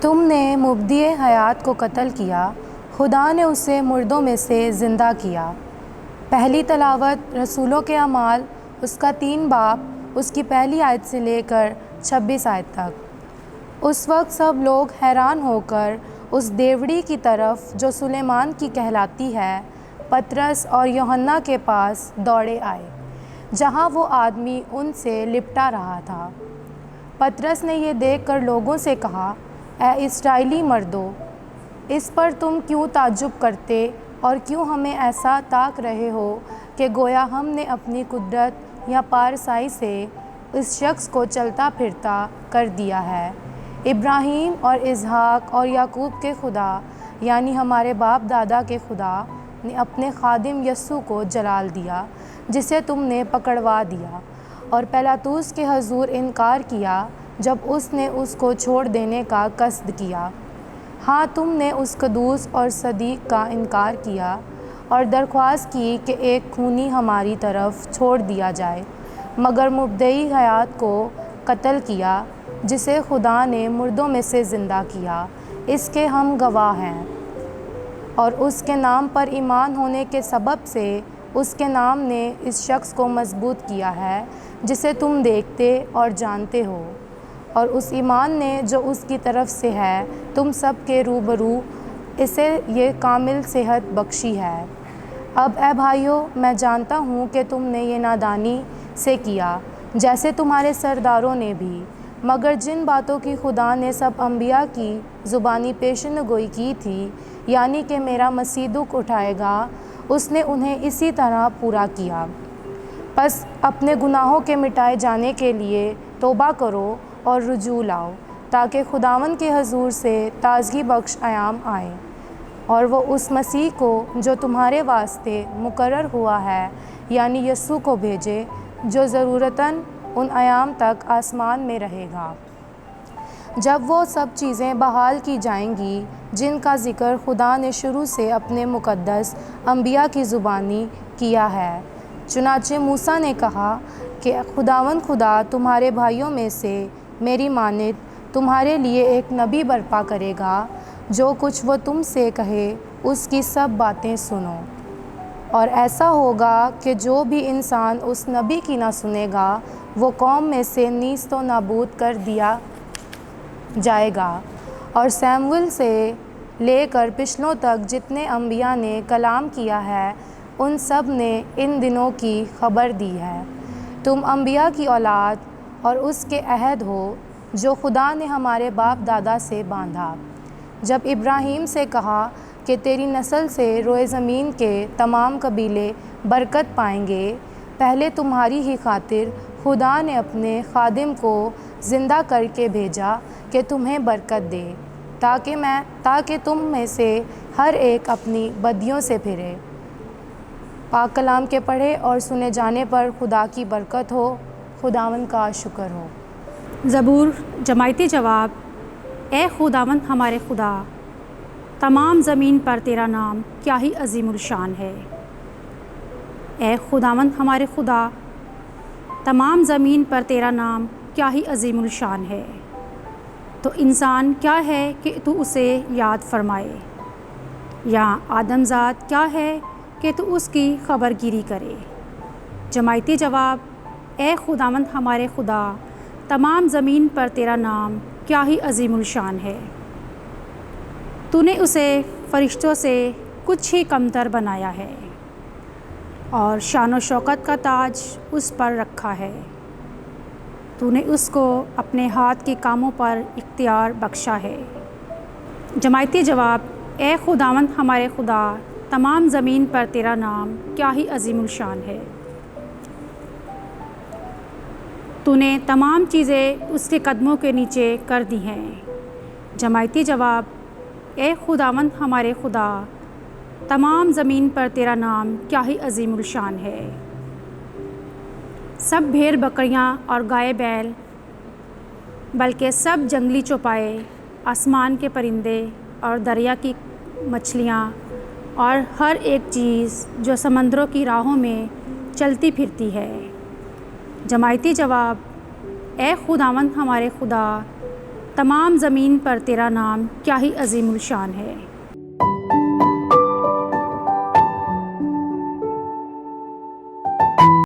تم نے مبدی حیات کو قتل کیا، خدا نے اسے مردوں میں سے زندہ کیا۔ پہلی تلاوت رسولوں کے اعمال اس کا 3 باب اس کی پہلی آیت سے لے کر 26 آیت تک۔ اس وقت سب لوگ حیران ہو کر اس دیوڑی کی طرف جو سلیمان کی کہلاتی ہے، پطرس اور یوحنا کے پاس دوڑے آئے، جہاں وہ آدمی ان سے لپٹا رہا تھا۔ پطرس نے یہ دیکھ کر لوگوں سے کہا، اے اسرائیلی مردو، اس پر تم کیوں تعجب کرتے اور کیوں ہمیں ایسا تاک رہے ہو کہ گویا ہم نے اپنی قدرت یا پارسائی سے اس شخص کو چلتا پھرتا کر دیا ہے۔ ابراہیم اور اسحاق اور یعقوب کے خدا یعنی ہمارے باپ دادا کے خدا نے اپنے خادم یسوع کو جلال دیا، جسے تم نے پکڑوا دیا اور پیلاطس کے حضور انکار کیا جب اس نے اس کو چھوڑ دینے کا قصد کیا۔ ہاں، تم نے اس قدوس اور صدیق کا انکار کیا اور درخواست کی کہ ایک خونی ہماری طرف چھوڑ دیا جائے، مگر مبدئی حیات کو قتل کیا، جسے خدا نے مردوں میں سے زندہ کیا، اس کے ہم گواہ ہیں۔ اور اس کے نام پر ایمان ہونے کے سبب سے اس کے نام نے اس شخص کو مضبوط کیا ہے جسے تم دیکھتے اور جانتے ہو، اور اس ایمان نے جو اس کی طرف سے ہے تم سب کے روبرو اسے یہ کامل صحت بخشی ہے۔ اب اے بھائیو، میں جانتا ہوں کہ تم نے یہ نادانی سے کیا، جیسے تمہارے سرداروں نے بھی، مگر جن باتوں کی خدا نے سب انبیاء کی زبانی پیشن گوئی کی تھی، یعنی کہ میرا مسیح دکھ اٹھائے گا، اس نے انہیں اسی طرح پورا کیا۔ پس اپنے گناہوں کے مٹائے جانے کے لیے توبہ کرو اور رجوع لاؤ، تاکہ خداوند کے حضور سے تازگی بخش ایام آئیں، اور وہ اس مسیح کو جو تمہارے واسطے مقرر ہوا ہے یعنی یسوع کو بھیجے، جو ضرورتاً ان ایام تک آسمان میں رہے گا، جب وہ سب چیزیں بحال کی جائیں گی جن کا ذکر خدا نے شروع سے اپنے مقدس انبیاء کی زبانی کیا ہے۔ چنانچہ موسیٰ نے کہا کہ خداوند خدا تمہارے بھائیوں میں سے میری مانند تمہارے لیے ایک نبی برپا کرے گا، جو کچھ وہ تم سے کہے اس کی سب باتیں سنو۔ اور ایسا ہوگا کہ جو بھی انسان اس نبی کی نہ سنے گا، وہ قوم میں سے نیست و نابود کر دیا جائے گا۔ اور سیموئیل سے لے کر پچھلوں تک جتنے انبیاء نے کلام کیا ہے، ان سب نے ان دنوں کی خبر دی ہے۔ تم انبیاء کی اولاد اور اس کے عہد ہو جو خدا نے ہمارے باپ دادا سے باندھا، جب ابراہیم سے کہا کہ تیری نسل سے روئے زمین کے تمام قبیلے برکت پائیں گے۔ پہلے تمہاری ہی خاطر خدا نے اپنے خادم کو زندہ کر کے بھیجا کہ تمہیں برکت دے، تاکہ تم میں سے ہر ایک اپنی بدیوں سے پھرے۔ پاک کلام کے پڑھے اور سنے جانے پر خدا کی برکت ہو۔ خداوند کا شکر ہو۔ زبور جماعتی جواب: اے خداوند ہمارے خدا، تمام زمین پر تیرا نام کیا ہی عظیم الشان ہے۔ اے خداوند ہمارے خدا، تمام زمین پر تیرا نام کیا ہی عظیم الشان ہے۔ تو انسان کیا ہے کہ تو اسے یاد فرمائے، یا آدم ذات کیا ہے کہ تو اس کی خبر گیری کرے۔ جماعتی جواب: اے خداوند ہمارے خدا، تمام زمین پر تیرا نام کیا ہی عظیم الشان ہے۔ تو نے اسے فرشتوں سے کچھ ہی کمتر بنایا ہے، اور شان و شوکت کا تاج اس پر رکھا ہے۔ تو نے اس کو اپنے ہاتھ کے کاموں پر اختیار بخشا ہے۔ جماعتی جواب: اے خداوند ہمارے خدا، تمام زمین پر تیرا نام کیا ہی عظیم الشان ہے۔ تو نے تمام چیزیں اس کے قدموں کے نیچے کر دی ہیں۔ جماعتی جواب: اے خداوند ہمارے خدا، تمام زمین پر تیرا نام کیا ہی عظیم الشان ہے۔ سب بھیڑ بکریاں اور گائے بیل، بلکہ سب جنگلی چوپائے، آسمان کے پرندے اور دریا کی مچھلیاں، اور ہر ایک چیز جو سمندروں کی راہوں میں چلتی پھرتی ہے۔ جماعتی جواب: اے خداوند ہمارے خدا، تمام زمین پر تیرا نام کیا ہی عظیم الشان ہے۔